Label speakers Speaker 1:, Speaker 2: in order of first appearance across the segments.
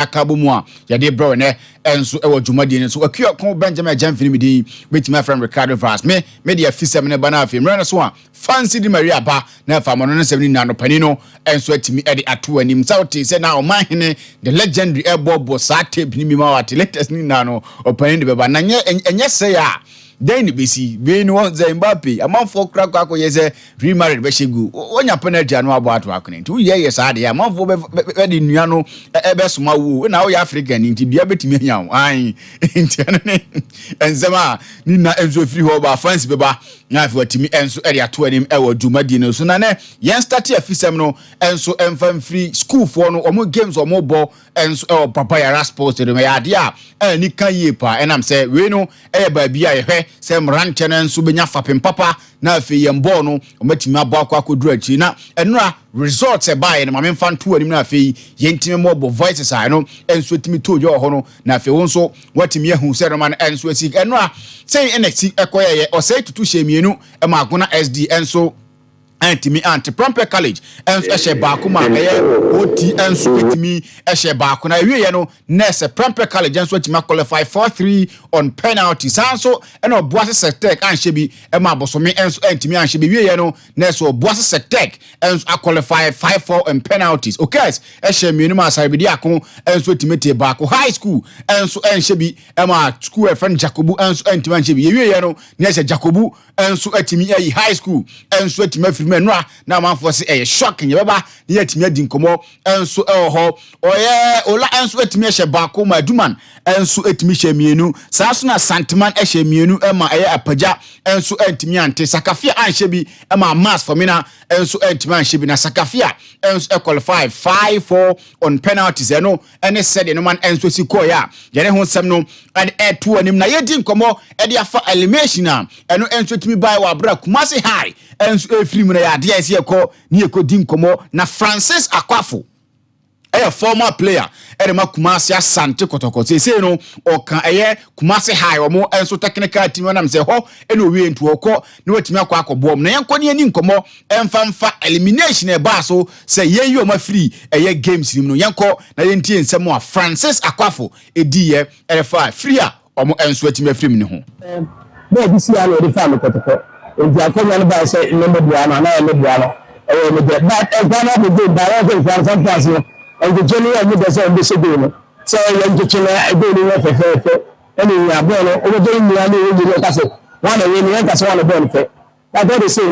Speaker 1: akabumwa ya de bro ne enso ewo dwumadi ne so akua kon Benjamin Jamfini midi beti my friend Ricardo Vras me media fisem ne bana afim re so a fancy di Maria ba na fa mono ne 79 no pani no enso atimi e de ato anim sauti say na o man hene the legendary ebobo sa tape ni mi ma wa latest ni na no opani de beba na enye say a then the BC we no Zimbabwe amanfo kra ye say remarried be shegu onya penalty anu abo ato akene 2 years ade amanfo be de nua no be soma wo na wo ya African nti bia betimi anya an nti ane enzema ni na enzo free ho ba fans be ba na afi watimi enso area to anim e wo dwumadi no so na ne yen start afisem no enso enfam free school for no omo games omo bo enso e papa ya sports de me ya ade a ni kan ye pa enam say we no e ba bia ye hwe say mranche na enso benya fapem papa na afi ye mbo no omatimi abo akwaduru achi na enura results e ba ye no mame fan to anim na afi ye ntime mo bo voices a no enso timi tojo ho no na afi won so watimi ahu say no man enso asi enura say NXT ekoye ye o say tutu shemienu e ma agona SD enso antimi anti Prompt College enso ehye baako ma eye oti enso etimi ehye baako na ewie ye no nurse Prompt College enso etimi qualify 4-3 on penalty sanso eno oboase sectek anhye bi e ma abosome enso antimi anhye bi wie ye no nurse oboase sectek enso qualify 5-4 on penalties okay ehye mienu ma asarbidi akon enso etimi te baako high school enso enhye bi e ma school e friend Jacobu enso antimi anhye bi wie ye no nurse Jacobu enso etimi ayi high school enso etimi menwa na manfo se eh shocking yebaba ne yatimi adi nkomo enso ho oye ola enso etimi ehye baako ma duman enso etimi hye mienu saa so na santiman ehye mienu ema eye apaja enso entimi ante sakafia anhye bi ema mass for mina enso entimi anhye bi na sakafia enso qualify 5-4 on penalties eno ene said no man enso si koya yere ho sem no e to anim na yedi nkomo e de afa elimination a eno enso etimi bai wa bra Kumasi high enso efiri mu na ya de ese ekọ ni ekodi nkomo na Francis Akwafo a former player Edema Kumasi Asante Kotoko say no oka eye Kumasi high omo enso technical team na mse ho eno wie ntu okọ na watimi akọ akọbom na yenko ne ani nkomo emfa elimination e ba so say ye yo ma free eye games nim no yenko na yentie nsem a Francis Akwafo ediye erefa free a omo enso atimi afrim ne ho
Speaker 2: be bi si alo de fa me Kotoko nti akonya no ba say number bua na ye bua no e me de but e gana be do ba ye Francis no and the journey of the desert this again. So when you chill I do the any abroad over doing the only castle. One away that's one of benefit. That's what they say,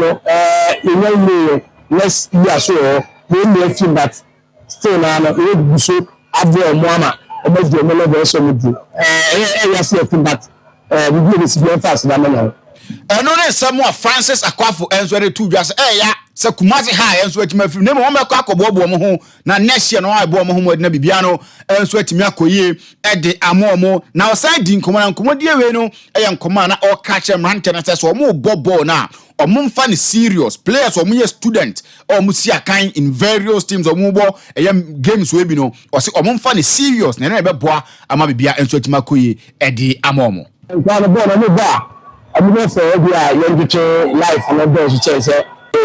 Speaker 2: you know, let's be sure we may feel that still now we should have your mama almost the level also with you. Yes, that we do this very fast.
Speaker 1: Eno ne Samuel Francis Akwafo enso de tu dwase ya se Kumasi high enso atimi afiri ne mo mekọ akọbobo mo ho na next year no abo mo ho na bibia no enso atimi akoyie e de amomo na osan di nkomo na nkomo die we no e nkomo na o ka che mrante na se so mo bobo na omumfa ni serious players omuye student omusi akan in various teams omubo games we bi no o se omumfa ni serious na be boa ama bibia enso atimi akoyie e de amomo
Speaker 2: nkwano bo na mo ba abuno for be a young life and those chance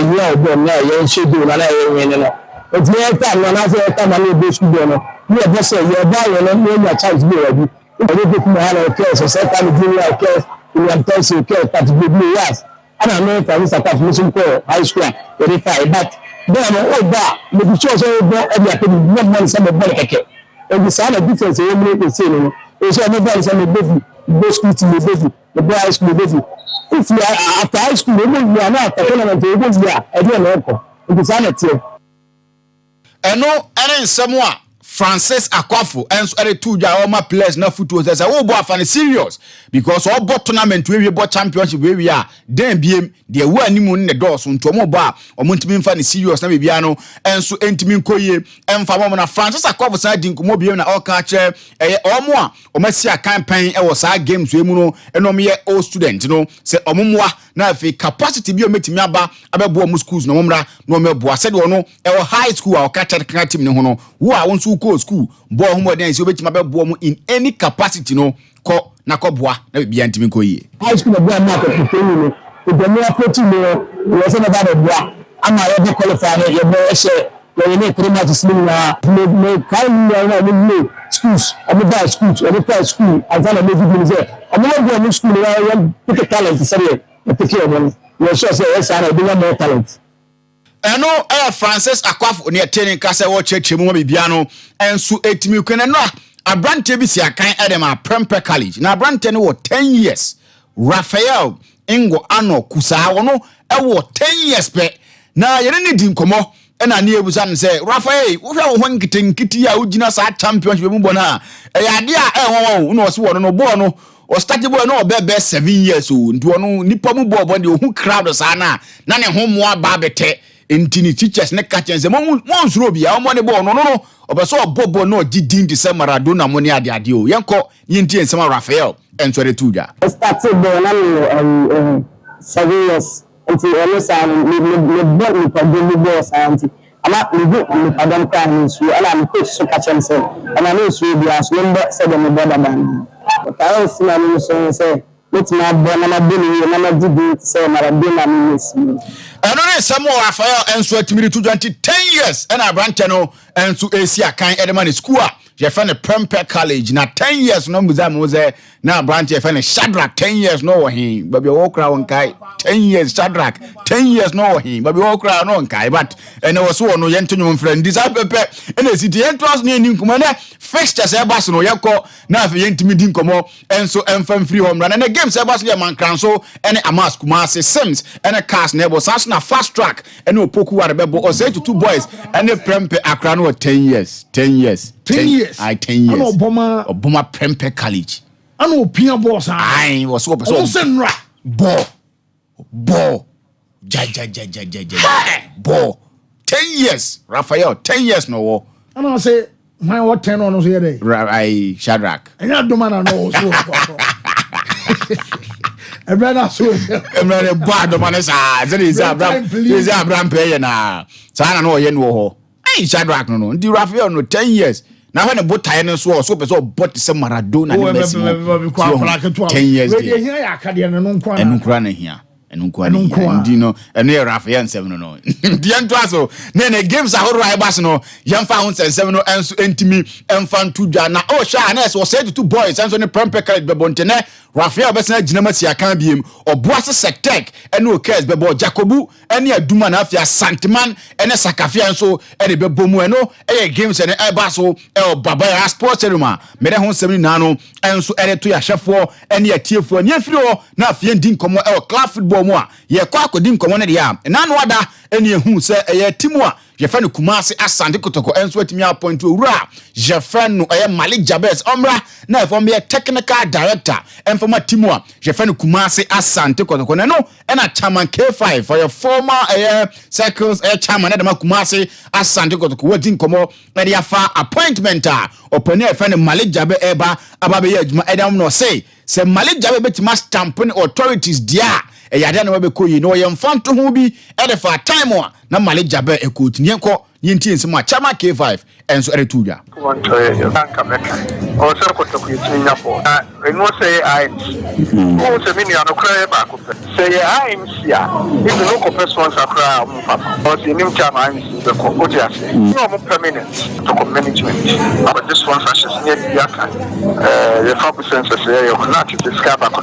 Speaker 2: you are born na yen schedule na yen no o ti e ta na say ta na le school no you e boss you buy no no chance be ready o dey come hala okay so say ta me okay you am tell you okay that be blue yes ana no for this attack mission ko high school very fine but then o ba me be sure say bo e be a no man say me ball keke e be say na difference e me dey say no o say me ball say me go school to me baby the boy high school baby if you are after high school you are not at tournament you go there e dey na eko it is sanity
Speaker 1: eno ene nsemo a Francis Akwafo enso ere two dwa ma players na football say wo bo afane serious because all bo tournament we bo championship we a den biem de wo animu ne doors nto mo bo a omontimi mfa ne serious na bibia no enso entimi nkoye emfa mo na Francis Akwafo sa di nkomo biem na oka che eye omo a omasi a campaign e wo sa games we mu no eno me ye all student no se omomwa na afi capacity bi o metimi aba abebo mo schools no momra no me bo ase de ono e wo high school a oka che team ne ho no wo a won go school bo ho mo den se obetima be bo mo in any capacity no ko na ko boa na bibia ntimi ko yie
Speaker 2: high school bo na ko tini no e me approach no we say na ba boa ama ye be qualify ye be ehye ye ne 3 matches ni na me kai ni na ni schools ọmọ bá schools ọmọ fẹ́ school àti àwọn ọmọ ìdílé ṣe ọmọ ọgbọ́n ọmọ school wọ́n pick talent sẹ́yẹ ẹ̀ pick ọmọ ni wọ́n ṣọ́ ṣe ẹ̀ sáré ẹ̀dín wọn more talent.
Speaker 1: Eno Francis Akwafo ne training kasa wo cheche mu bibia no enso etimi kwene no abrante bi si akan edema Prempeh College na abrante no wo 10 years Raphael Ingo Ano Kusa wono wo 10 years pe na yene ne di nkomo ena ne ebusa ne se Raphael wo hwa wo nkitenkiti a ugina sa championship mu bona ya de a wo no so wo no bo no o start boy no be 7 years o ndi wono nipa mu bo de ohu crowd sa na ne ho mo aba bete entini teachers ne katchense mo nsuro bia o mo ne bo no obeso obobo no gidin de se Maradona mo ne ade o yenko yenti ensem Raphael ensore tuja
Speaker 2: started boy na 7 years until almost me boss auntie ama me padam kan nsu ala me coach so katchense ana no nsu bia so number 7 me brother man but I was na so say let my boy na bini na gidi say Maradona me yes
Speaker 1: eno ne samo Raphael enso atimiri to 10 years and abrante no enso esi akan edema ne school a je fa ne Prempeh College na 10 years no muza muze na abrante je fa ne Shadrack 10 years no wo hin baby wo kra won kai 10 years Shadrack 10 years no wo hin baby wo kra no kai but ene wo so no yentonyo mfriend disa pepe ene siti entros ne nin kuma ne fixtures e baso no yekọ na afi yentimi din komo enso enfam free home run na games e baso ye mankran so ene amas kuma se Sims ene cast na ebo na fast track ene opoku ware bebo o say to 2 boys ene Prempeh akra no 10 years 10 years
Speaker 3: 10 years
Speaker 1: I 10 years
Speaker 3: ano
Speaker 1: oboma Prempeh College
Speaker 3: ano opia boss
Speaker 1: ai wo so person
Speaker 3: senra
Speaker 1: bo ja bo 10 years Raphael 10 years no wo
Speaker 3: ano say my what 10 on so here dey
Speaker 1: I Shadrack
Speaker 3: enya domana no so Ebrana so
Speaker 1: emre bad domana sa ze is Abraham pay na sa na no ye no ho ai Shadrack no ndi Raphael no 10 years na when the botai no so person bot se Maradona ne Messi 10 years
Speaker 3: we dey here akade no nkwa
Speaker 1: enu nkura na hia enu nkwa ndi no enu Raphael 7 no ndi ento aso na games ahoro ai bas no yemfa ho 7 no enso entimi emfa ntudwa na o sha na so say 2 boys enso ne Prempeh College bebontene Raphael besena ginama si akan biem oboase sectek ene okes bebo Jacobu ene aduma na afia Santman ene Sakafia enso ene bebomu eno games ene baso baba ya sports room mere ho 7 na no enso ene to ya hwefo ene atiefo ene afiri ho na afia ndi nkomo club football mu a ye kwa akodi nkomo ne de ya na no ada ene ehu se timu a je fa ne Kumasi Asante Kotoko enso atimi appoint owura je fa no Malik Jabez omra na efo me technical director enfoma timu a je fa ne Kumasi Asante Kotoko no na chairman K5 for your former circles chairman na de Kumasi Asante Kotoko wadi nkomo na de afa appointment a opone efa ne Malik Jabez eba ababe ye adwuma edam no say se Malik Jabez betima stamp authorities dia yade na wabekọ yi no yemfanto ho bi edefa time a na Malik Jabez ekotini enko yenti ensema chama K5 enso eretudwa
Speaker 4: wonto ye banka meka o ser ko to kuyitini nyapo eno say I o se mini anokra ba ko say I am sia if no ko person sakra mu papa o se nim chama I am sia ko o dia say no mo permanent to ko management but this one fashion near yaka ye 4% say you not to discover ko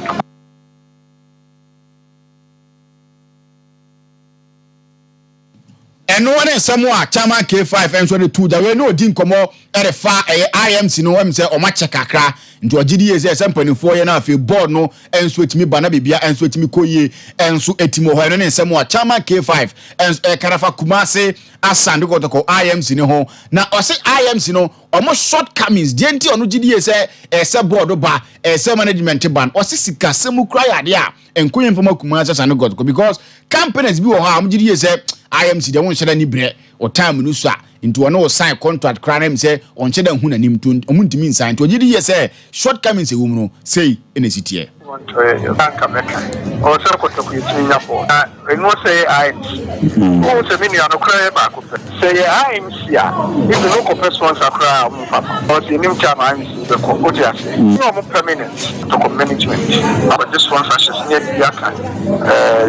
Speaker 1: eno one nsemo a chama K5 enso ne tu da we no odi nkomo erefa IMC no wem se o ma chekakra nti ogidi ye se sempanifo ye na afi board no enso etimi bana bibia enso etimi koye enso etimo ho eno ne nsemo a chama K5 enso karafa Kumasi Asante Kotoko IMC ne ho na o se IMC no omo shortcomings de enti ono gidi ye se board ba se management ban o se sika semu kra ya de a enkoye mfoma Kumasi Asante Kotoko because companies bi wo ha am gidi ye se IMC de won sheda ni bre o time no so a into one sign contract crane say on sheda hu nanim to omuntimi sign to gidi ye say shortcomings e wo mu no say in a city
Speaker 4: wonto ye banka meka o ser ko to kuyitini nyapo eno say I o se mini anokra ba ko say I am sia if no ko person sakra mu papa o se nim chama I am sia ko o dia say no mo permanent to ko management but this one fashion near yaka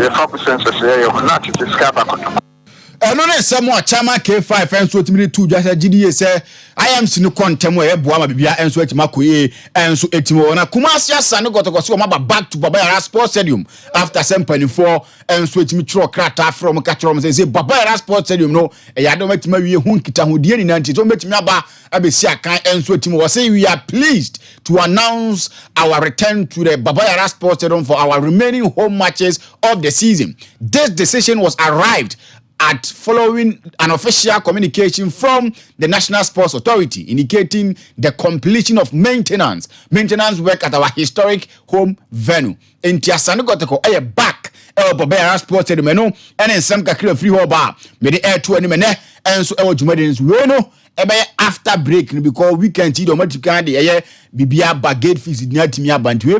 Speaker 4: ye 4% say you not to discover ko
Speaker 1: no ne samo chama K5 enso timiri 2 dwasa GDA say IMC no kontem e boa ma bibia enso atima koye enso etimo na Kumasi Asa no gotokoso ma back to Baba Yara Sports Stadium after 7.4 enso etimi tro krata from katrom say Baba Yara Sports Stadium no e ya do metima wie hu nkita hodie ni nanti so metimi aba abesi akan enso etimo we say we are pleased to announce our return to the Baba Yara Sports Stadium for our remaining home matches of the season. This decision was arrived at following an official communication from the National Sports Authority indicating the completion of maintenance work at our historic home venue. In Tiasano Goteko, back Baba Yara Sports Stadium no and in some kakira free hall bar made the air to any mene and so Jumadins Reno after break because we can see the Maticandi Bibia Bagate fees near Timia Bantu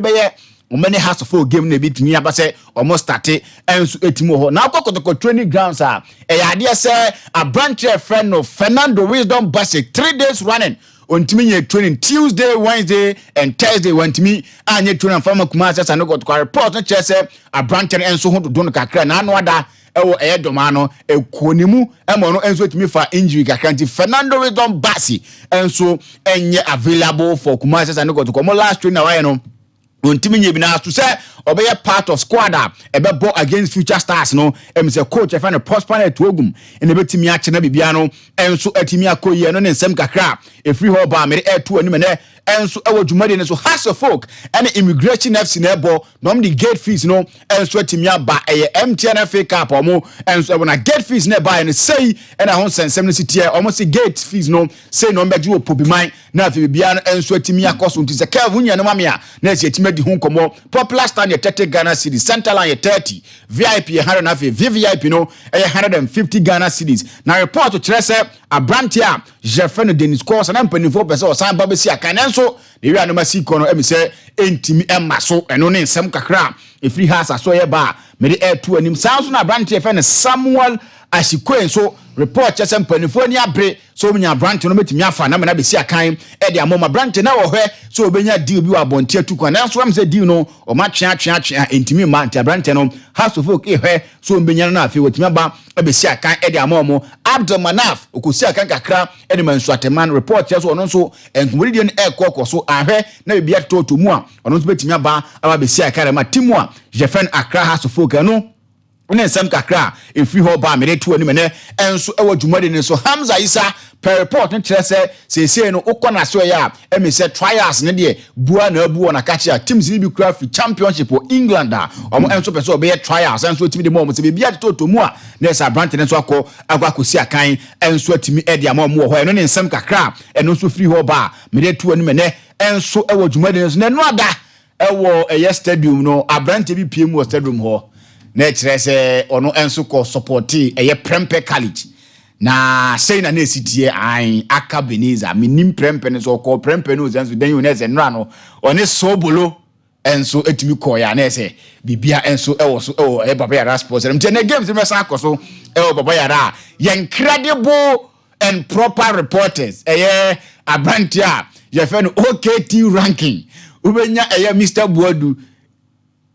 Speaker 1: many has to full game bit me abase almost started and so etimo now go training grounds are idea say a branch friend of Fernando Wisdom Basic 3 days running on me training Tuesday, Wednesday and Thursday went to me and you train from Kumasi and go to report not just a branch and so to don kakra na no ada ewo domano ekonimu emono enso etimi for injury kakranti Fernando Wisdom Basic and so enye available for Kumasi and go to come last trainer why no Untimi bina to say obey part of squad ebe ball against Future Stars no say coach find a prosper to ogum and ebetimi ache na bibiano enso etimi akoye no ne nsem kakra e free hall bar me air to anim ne enso ewo dwumade ne so has of folk and immigration FC na ebo no the gate fees no enso etimi aba MTN FA Cup omo enso ebo na gate fees na buy and say and a hon sensem ne sitie omo say gate fees no say no mbeji opobi man na afi bibiano enso etimi akoso nti se kavunya no mamia na se etimi di hu komo popular stand 30 Ghana cedis, Central line 30, VIP 100 and VVIP no 150 Ghana cedis. Now report to Trese a brand here, Jeffrey Dennis course and 24% or San Babesi Akanenso, the real number C corner say intimi Emma so and only some kakra. If he has a soya bar, may the air to and him sounds on a brand here and Samuel as she queen so report just some Penfonia bre so many branch no metimi afa na me besi akan e de amoma branch na wo hwe so obenya deal bi wa bontia tu kwan na so am say deal no o ma twea intimi ma ntia branch no house of folk e hwe so obenya na afi wotimi aba besi akan e de amomo Abdul Manaf okosi akan kakra e de manso ateman report just ono so enkumuri de e kokko so ahwe na bibia toto mu a ono so betimi aba besi akan ma timu a Jeffen Accra house of folk no ne nsem kakra e free hall bar me to anim ne enso ewo dwumade ne so Hamza Isa per report ne kire se no ukona so ya e say trials ne de bua na abu na kachi a teams ni bi kura fi championship o England a omo enso person be trials enso timi de mo se bia to mu a na sa branch ne so akosi akan enso timi e de amom wo ho ne nsem kakra eno so free hall bar me to anim ne enso ewo dwumade ne so ne no ada ewo eye stadium no abrante bi piem wo stadium ho na kire se ono enso ko supporti eye Prempe College na sei na sitie an aka Beniza minim Prempe ne so ko Prempe no enso den you se nra no one sobolo enso etimi ko ya na se bibia enso ewo so e Baba Yara Sports na games me sa akoso e Baba Yara incredible and proper reporters eye abrantia ye fe no OKT ranking ubenya eye Mr. Buadu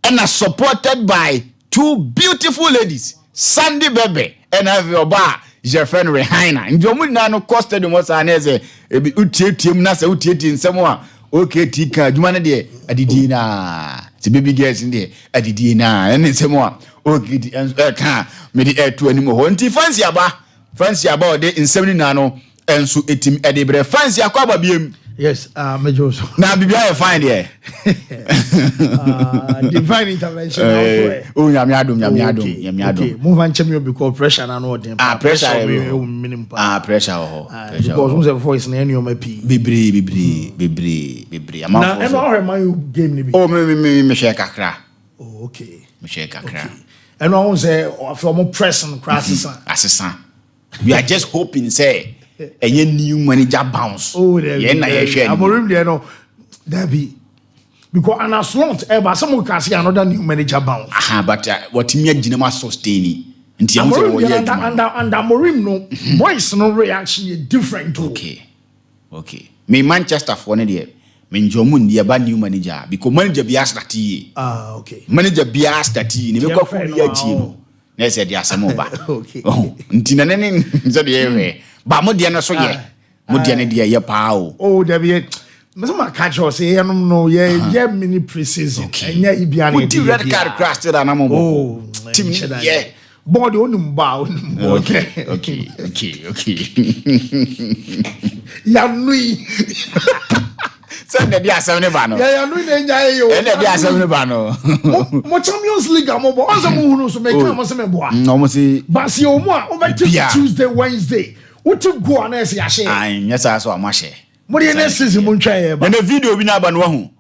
Speaker 1: and are supported by two beautiful ladies, Sandy Bebe and have your bar, Jeffrey Rehaina. In Jomuna no costed the most anese, ebi utietim na se utieti in someone. Okay, tika, Jumana de Adidina. The baby girls in there, Adidina, and in someone. Okay, and made air to anymore. Hunty fancy about it in 70 nano, and so etim edibre fancy a cover beam.
Speaker 3: Yes, Major.
Speaker 1: Now, be fine here.
Speaker 3: Divine intervention.
Speaker 1: Oh, Yamiadum.
Speaker 3: Move on, champion because pressure and all them.
Speaker 1: Pressure.
Speaker 3: Minimum.
Speaker 1: Pressure.
Speaker 3: Because who's a voice in any of my P.
Speaker 1: Bibri. I'm
Speaker 3: not my game.
Speaker 1: Oh, me share kakra.
Speaker 3: Oh, okay.
Speaker 1: Me share kakra.
Speaker 3: And I won't say from pressing crasses.
Speaker 1: Assistant. We are just hoping, say. A new manager bounce.
Speaker 3: Oh, I'm there no. There be because and as long ever someone can see another new manager bounce.
Speaker 1: But what me Jinama sustain and
Speaker 3: Morim no voice no reaction is different.
Speaker 1: Okay. Me Manchester for ne there. Me Jomun the about new manager because manager be asked that
Speaker 3: okay.
Speaker 1: Manager be asked that ne me ko for year na say dia asem ba
Speaker 3: Okay.
Speaker 1: oh ntina ne so de ye ba mo de no so ye mo de ne de ye pa o
Speaker 3: oh there be Mama catch us say no yeah mini pre-season enya ibia na
Speaker 1: di red card crash to that na mo
Speaker 3: oh
Speaker 1: team yeah
Speaker 3: board onum ba
Speaker 1: okay
Speaker 3: ya nui
Speaker 1: send the dia 7 ba no
Speaker 3: ya nui na enya yo
Speaker 1: and the dia 7 ba no
Speaker 3: mo Champions League mo bo onse mo hunu so make am se me boa
Speaker 1: no mo see
Speaker 3: basi o mo a o be Tuesday Wednesday uti go na ese ya she
Speaker 1: ai nyesa so amahye
Speaker 3: mo de next season mo ntwa ye ba
Speaker 1: na video bi na ba no hu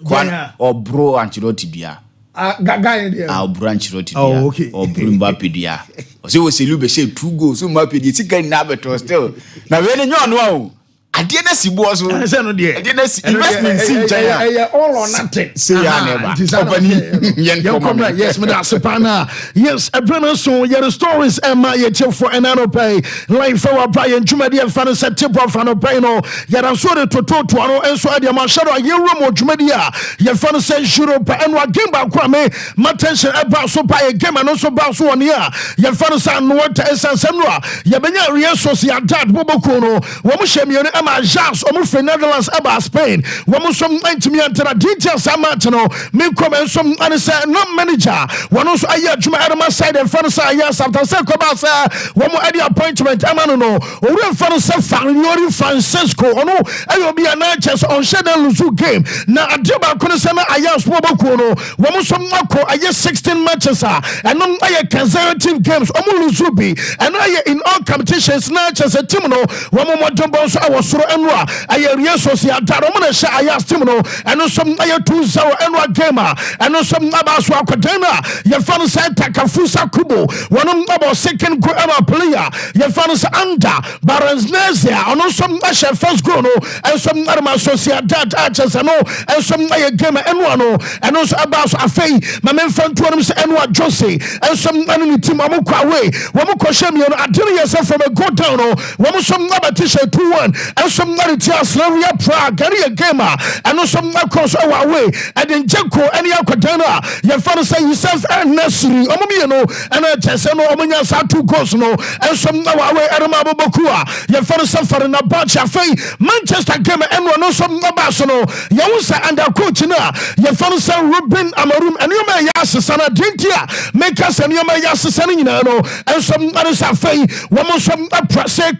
Speaker 1: kwan obro Ancelotti bia
Speaker 3: gaga de
Speaker 1: obro Ancelotti bia obro Mbappe dia o se wo selu be say 2 goals so Mbappe dia sika na beto still na we ne nyo no o ade na sibo so
Speaker 3: say no de
Speaker 1: ade na investment sin chaya
Speaker 3: all or nothing
Speaker 1: say ya never company yen come
Speaker 3: yes me da sepana yes ebrana so your stories Emma ye tell for enano pay life for Brian Jumadi and fan set tip of an pay no ya so de toto to ano enso ade ma shadow ye room Jumadi a ye fan say Europe and wa game ba kwa me attention about so pay game and also ba so on here ye fan say no what esansem no ye benya resource ya dad boboko no wo mo hye me ama Jazz omo for Netherlands aba Spain womo som antimi antara details amatno me come som an say no manager wono so aye adwuma erema side and fan say yes after say ko ba say womo ade appointment amano no owura fan say Fariori Francisco ono ayo bia na chess on schedule luzu game na ade ba ko say na aye sport bako no womo som mako aye 16 matches and aye conservative games omo luzu bi and aye in all competitions na chess a team no womo modon so awo soro enwa aye resource ya daro mo na sha aye team no eno som aye 2-0 enwa game eno som abaso akodena ye fan say Takafusa Kubo wono about second goal ever player ye fan say under Baranznesia ono som ashe first goal no en som arma sociedad achas no en som aye game enwa no eno so abaso afei ma men fan to no say enwa Jose en som anu team amukwa away wo mo ko shem ye no adere yourself from a go down no wo mo som abatisha 2-1 and some Maritia Slavia Prague, carry a gamer, and no some across our way, and then Jacko, and Yakotana, your father say yourself and necessary, Omomiano, and a Tessano, Omania Satu Cosno, and some our way, Aramabo Bokua, your father suffer in a bunch of faith, Manchester game, and no some Nabasono, Yawusa and our coach, your father say Ruben Amarum, and you may ask Sana Dintia, make us and you may ask Sanino, and some others are faith, one more some pressure,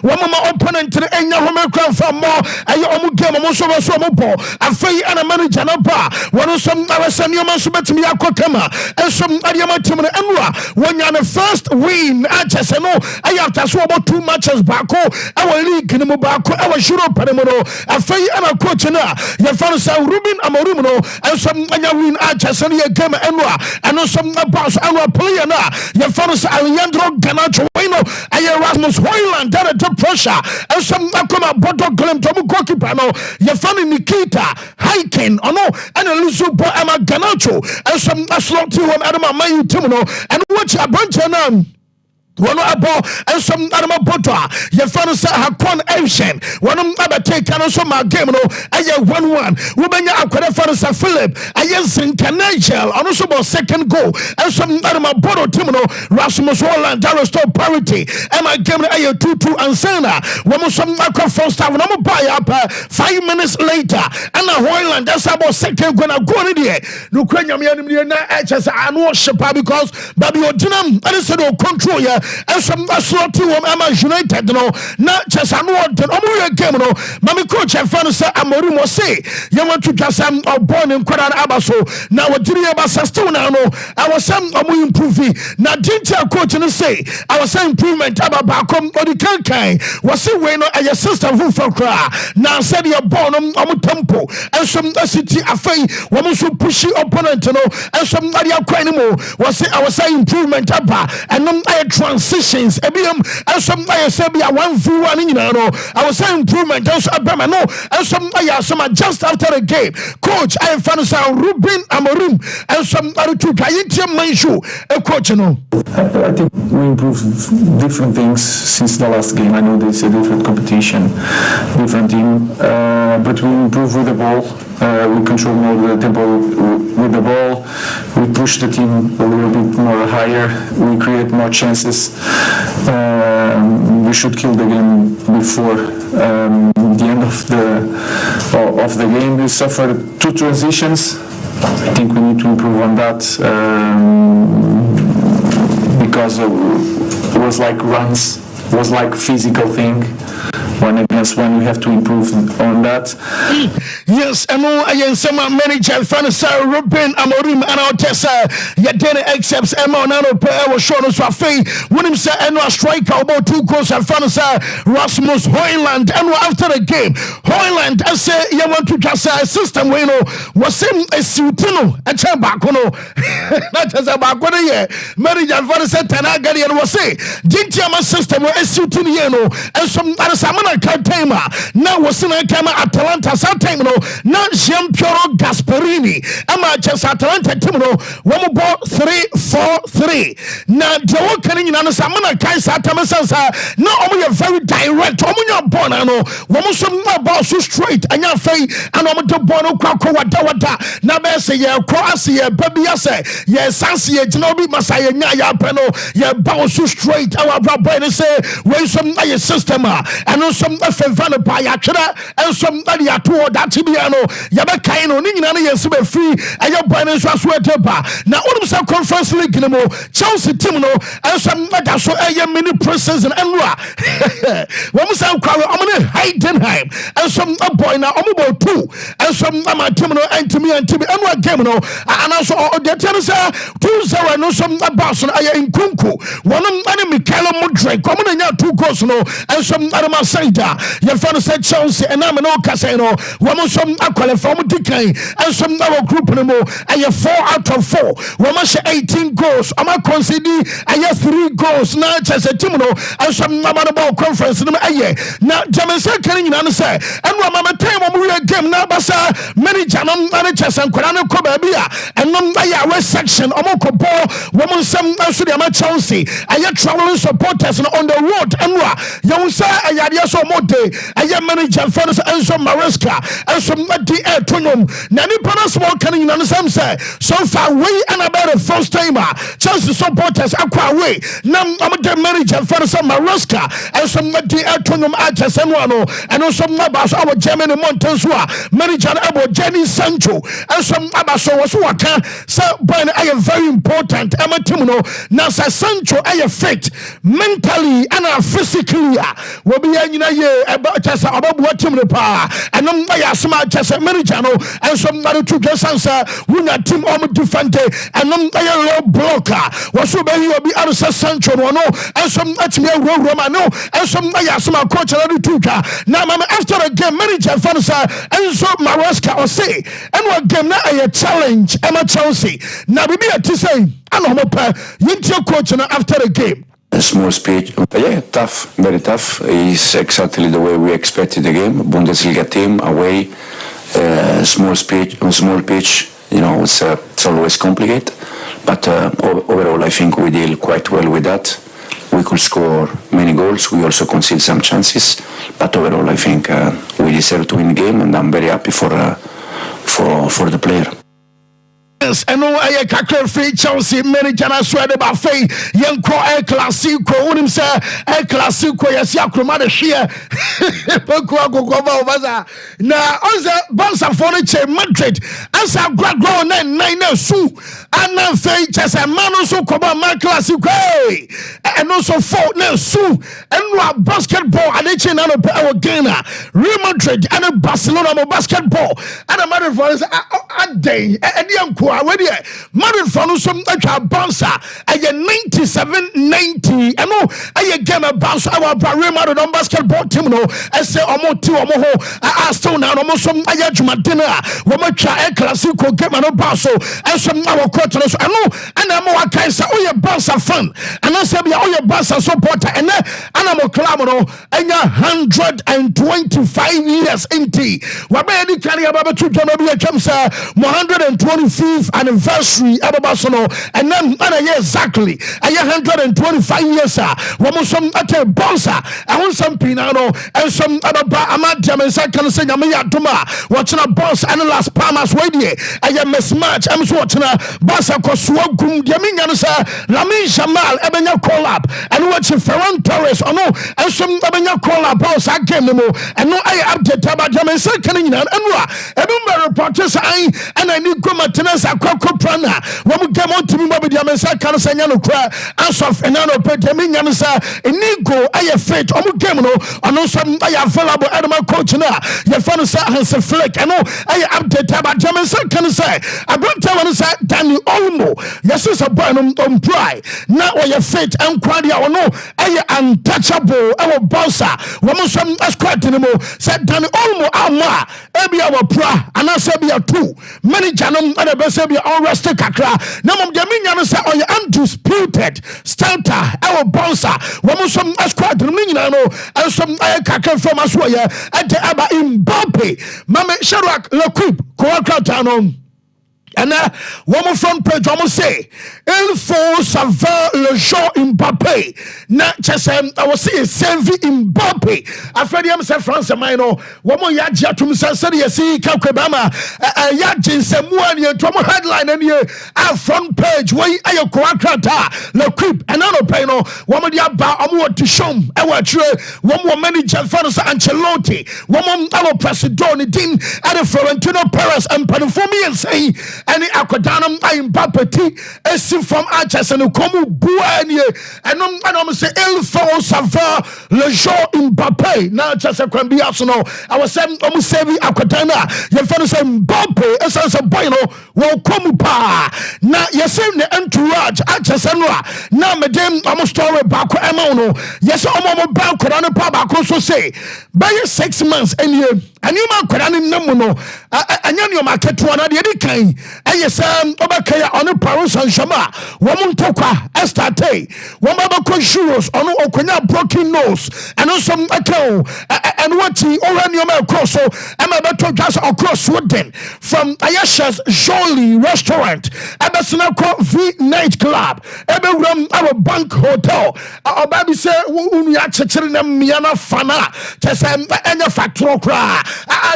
Speaker 3: one more opponent to the enya home crown from more aye omu game omu so so omu po afei ana manager na ba wono som awasani omu so betimi akokama ensom adiama team no enwa wonya the first win achese no aye after so about 2 matches bako awa league ni mo bako awa Europe ni mo no afei ana coach na ye fan sa Ruben Amorim no ensom anya win achese no ye game enwa eno som boss awa player na ye fan sa Alejandro Garnacho no aye Rasmus Højlund that the pressure and some akoma bodo claim to goalkeeper no ye fan Nikita Hiking ono and Lusu bo ama Garnacho and some slot to him adama man team no and watch a bunch of them one abo and some animal bottle ye fan say hakon ancient one abate can also my game no aye 1-1 we benya akwada fan say Philip aye Zinkanagel and also about second goal and some animal bottle team no Rasmus Højlund that restore parity and my game aye 2-2 and Sana one some akwa first half no buy up 5 minutes later and Højlund that's about second goal na go in there no kwanya me na HS anu shepa because baby odinam and say no control ya and some slot to Emma United no na chesano den omo game no mami coach and fan say Amorim was say you want to just born in kwada abaso na wodiri abasa still na no I was some omo improve na dintia coach no say I was say improvement aba kom odi kankan was say we no aye system fu for kra na said your born omo tempo and some city afei wo so pushy opponent no and some area kwani mo was say I was say improvement aba and I transitions ebiam and some I say be a 1v1 you know I was saying improvement also abema no and some just after the game coach I fan say Ruben Amorim and some other two Kayiti Manshu a coach no
Speaker 5: I think we improved different things since the last game. I know it's a different competition, different team, but we improved with the ball. We control more the tempo with the ball. we push the team a little bit more higher, we create more chances. We should kill the game before the end of the game. We suffered 2 transitions. I think we need to improve on that because it was like runs, was like physical thing. One against one, we have to improve on that.
Speaker 3: Yes, and I am some manager, Fanasa, Ruben, Amorim, and our Tessa, Yadena accepts Emma Nano Pair was shown us a fee. When him say, and a striker about 2 goals and Fanasa, Rasmus Hoyland, and after the game, Hoyland, I say, you want to just say, system, we know, was him a suitino, a chabacono, not as a bacono, manager, Fanasa, Tanagari, and was say, Jintiama system, where a suitino, and some other Katema now was in a camera Atalanta Satemno, non Giampiero Gasperini, Ama just Atalanta Timno, 1-4-3-4-3. Now, Joe Canning and Samana Kaisa Tamasasa, no, only a very direct, Omunya Bonano, Womusum about so straight, and your face, and Omuto Bono Kwako Watawata, Nabese, ya Croatia, Babiase, yes, Sansia, Genobi Masaya, Naya Peno, ya bow so straight, our brother say, where some system, and some Fevana Payakra, and some Nadia toward that Tibiano, Yabakaino, Ningana, yes, free, and your banners was sweater. Now, all of some conference league, Chelsea Timno, and some Madaso, a mini presses and Enra. One was out, I'm going to Heidenheim, and some boy now, about 2, and some Timno, and to me, and Timmy, and what Gamino, and also the tennis 2-0, no, some Boston, I in Kunku, one of enemy Callum Mudre, coming in 2 goals, and some other Saida, your father said Chelsea, and I'm an old casino, one of some aqua from decay, and some other group anymore, and you're 4 out of 4, one much 18 goals, I'm a conceding, and you're 3 goals, now just a Timino, and some ball conference, now Jamaica can answer, and Mama time we game now, Bassa, many Janum managers and Korano Kobabia, and Mumbai West section, Omoko Ball, woman some Chelsea, and you're traveling supporters on the road, and you say, so Mote, I am manager Fans and some Maresca, and some Mati Air Tunum, Nani Panasmo Canning and some say, so far way and about the first timer, Chelsea supporters Aqua Way, Nam Amate manager Fans and Maresca, and some Mati Air Tunum Ajas and Wano, and also Nabas, our German Montesua, manager Abo Jenny Sancho, and some Abaso was Waka, so Brian, I am very important, Amatimno, Nasa Sancho, I am fit mentally and physically, will be about just about what team the power and I smart just a manager and some other 2 answer win a team on defender and low blocker was so many will be answer Sancho and some Romano and some coach and 2 now after a game manager Fansa and so Maresca or say and what game now a challenge Emma Chelsea now be a to say and I'm your coach after the game.
Speaker 6: A small speech, yeah, tough, very tough. It's exactly the way we expected the game. Bundesliga team away, small pitch. It's always complicated. But overall, I think we deal quite well with that. We could score many goals. We also concede some chances. But overall, I think we deserve to win the game, and I'm very happy for the player.
Speaker 3: Yes, and no, I can't free Chelsea manager. I swear about faith. Young call El Clasico. When him say El Clasico, yes, ya kromade share. Now, also, Bonsa Furniture Madrid. As I grow 9 su. And then faith just a man also come on my Clasico. And also 4 su. And what basketball. And it's in our Ghana, Real Madrid, and Barcelona basketball. And a matter for us a day. And young already Madrid for some bouncer at 97-90 and no I game a bounce our Real Madrid on basketball team no I say almost 2 I still now almost some Jumatina Womacha El Clasico game and bounce and some our coach I know and I'm more kind of your bouncer fan and I say be all your bouncer supporter and I'm a clamor and 125 years into what be carry about to be a 125 anniversary Ababasono and then exactly 125 years almost some at a bonsa I want some pinano and some other Amad Jamaica can say Yamia Duma watching a ɛna boss and Las Palmas way I am mismatch I'm watching boss akosua gum de minya no sa Lamin Jamal ebenya call up and watch Ferran Torres ono and some ebenya call up boss game no and no I update about Jamal say kan nyina enwa ebumba reporters and I need go maintenance akoko prana wo game on timi mo be Jamal say kan sanya no kra as of enano pe de minya no sa enigo aye fit omo game no ono some aye available edema coach na ye fa no say Hans Flick and no aye update about Jamal say kan say abronta won say Danny Olmo yes is a boy no pry na o ye fit and kwadi a ono aye untouchable e bossa wo mo some squad ni mo say Danny Olmo ama e bia wo pra ana say bia two manager no na be say bia all rest kakra na mom de minya no say o ye undisputed starter e bossa wo mo some squad ni nyina no and some aye kakra from aso ye e de aba Mbappe mama Sharak Lekub ko akra no. And one front page, I say, il faut savoir le jeu Mbappé. Na chesem, I was saying, Servi Mbappé. Afraid him say France, I know. One more yadja to me, say, see, Kakabama, yadjin, some one year, to headline, and ye, our front page, where are you, Quakrata, Le Coupe, and Anopeno, one more yabba, I'm what to show, I watch you, one more manager, Fanos Ancelotti, one more our president, Dean, and Florentino Perez, and Panafomi, and say, any akwadanam Mbappe ti esi from Arches and komu buanie and I'm say il faut savoir le jeu Mbappe na just a can be arsenal I was saying almost say akwadana you find say Mbappe as a boy no will komu pa na you say the entourage Arches na medem almost story back ema no yes omo back na pa back so say by 6 months and you man kwadana namu no anya no market one na de kan yes obakaya on Paris Saint-Germain woman tokwa estate woman bako shoes on okonya broken nose and on some account and what he already across so I'm about to just across Sweden from Ayasha's Jolie restaurant Abasnako V night club ebe our bank hotel baby say unu ya chechiri na miana fana chese enya factory kra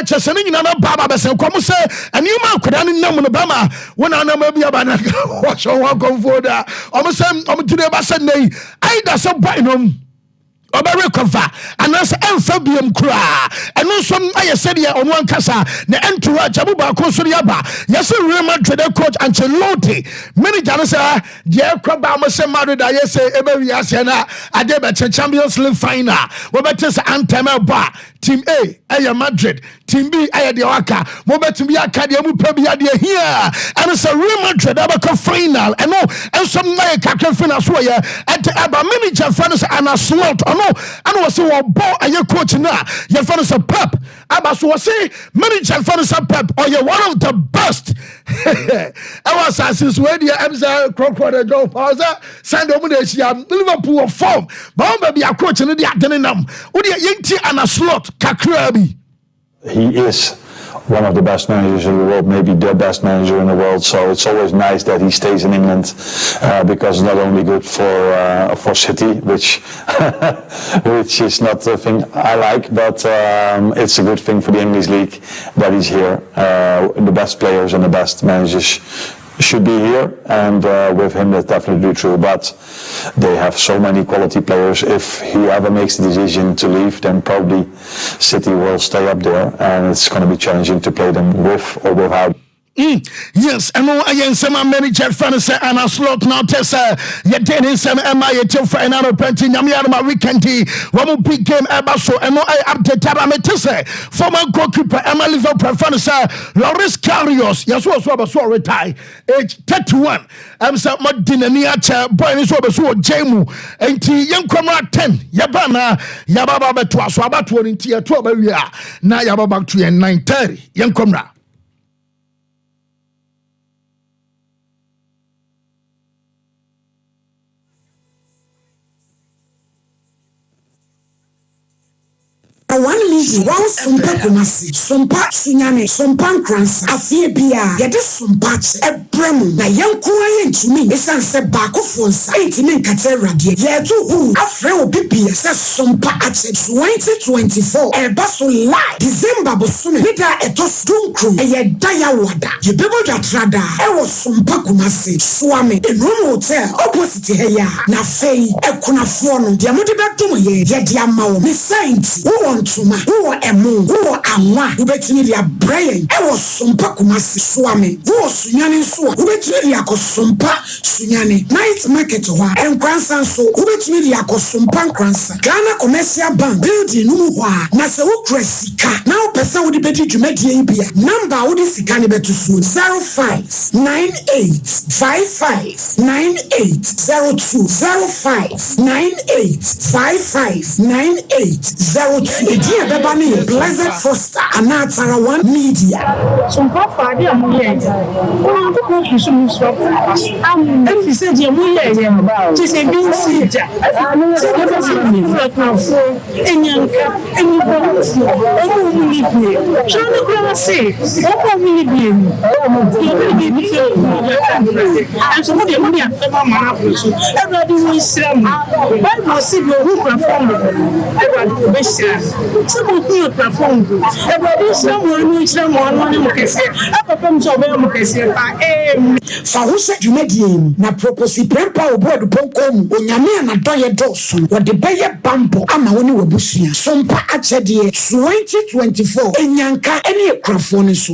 Speaker 3: chese ni na baba besen komu say and you man kwadani namu no bama when I never be about watch on one comforter I'm saying I'm today ba say nei I da so buy no oba recover and as amphibium kra and no some I said here on one kasa na entourage abuba ko so yaba yes Real Madrid coach Ancelotti many jana say je kwaba mo say Madrid yes e be wi ase na ade be Champions League final we better say anthem ba team A aye Madrid team B aye de waka mo better be akade mu pa bi ade here and it's a Real Madrid abaka final and no and some na kakra final so ya at aba manager fans and a slot and was so ball a your coach now. Your father's a pep. Abbas was say manager father's a pep or you're one of the best. I was since where the Emsa Crocodile Joe Pausa, Sand Liverpool form. But maybe a coach in the Adenam. Would you Yinti and a slot Kakrabi?
Speaker 7: He is one of the best managers in the world, maybe the best manager in the world. So it's always nice that he stays in England because it's not only good for City, which which is not the thing I like, but it's a good thing for the English league that he's here. The best players and the best managers should be here, and with him that's definitely true, but they have so many quality players. If he ever makes the decision to leave, then probably City will stay up there, and it's going to be challenging to play them with or without.
Speaker 3: Yes, and no, I am some manager fans and a slot now. Tessa, you did in some MI for another painting. Yamiama weekend, one big game ever so, and no, I update Tessa, former goalkeeper Emma Liverpool fans, Loris Karius, yes, was so retired, age 31. I'm some Madinania, boy, is over so Jamu, and young comrade 10, Yabana, Yababa Betwa, so about 1 in tier 12 area, now Yababa to 9:30, young comrade.
Speaker 8: one meeting one Sompa Kumasi, Sompa Sunyane, Sompa Nkransa, Afiebia, Yede Sompa Ebremu, na Yankuaye ntumi, esan se baako fonsa, etimi nkate radie, yetu hu, afre obibi, se Sompa ache 2024, Ebaso live, December bosume, Nida etos dunkru, Eye daya wada, Yebebo jatrada, Ewo Sompa Kumasi, Swami, Enroom Hotel, opposite heya, na fei, Ekuna fono, Diamudi betumo ye, Yediamao, Misainti, Uon tuma, Uo emu, Uo anwa, Ubetini dia Brian, Ewo Sompa Kumasi, Swami, Uo Sunyani Swa, Ubetini dia ko Sompa, Sunyani, Night Market wa, Nkransa so, Ubetini dia ko Sompa Nkransa, Ghana Commercial Bank, Building Numuwa, Nasa ukre sika, na upesa udi beti jumedi ibia, number udi sikani betu su, 0598559802, 0598559802, Edia Bebani, Blessed Foster, Anatara One Media.
Speaker 9: Sompa fadi amuye. Ona ko ko su mu so. If said you muye je. Just a bin sija. So the person is like now for enyanka anybody. Omo mini be. So no go say. Omo mini be. You will be me. And so the money and mama so. Everybody will slam. But we see who perform. Everybody will be slam. Some who perform. Everybody slam one mukese. Apa mso be mukese pa
Speaker 8: fa ho se dwumadie na proposi prempa obodu ponkom onyame na doye doso wode beye bambo ama woni wabusua Sompa achede 2024 enyanka ene ekrafo ne so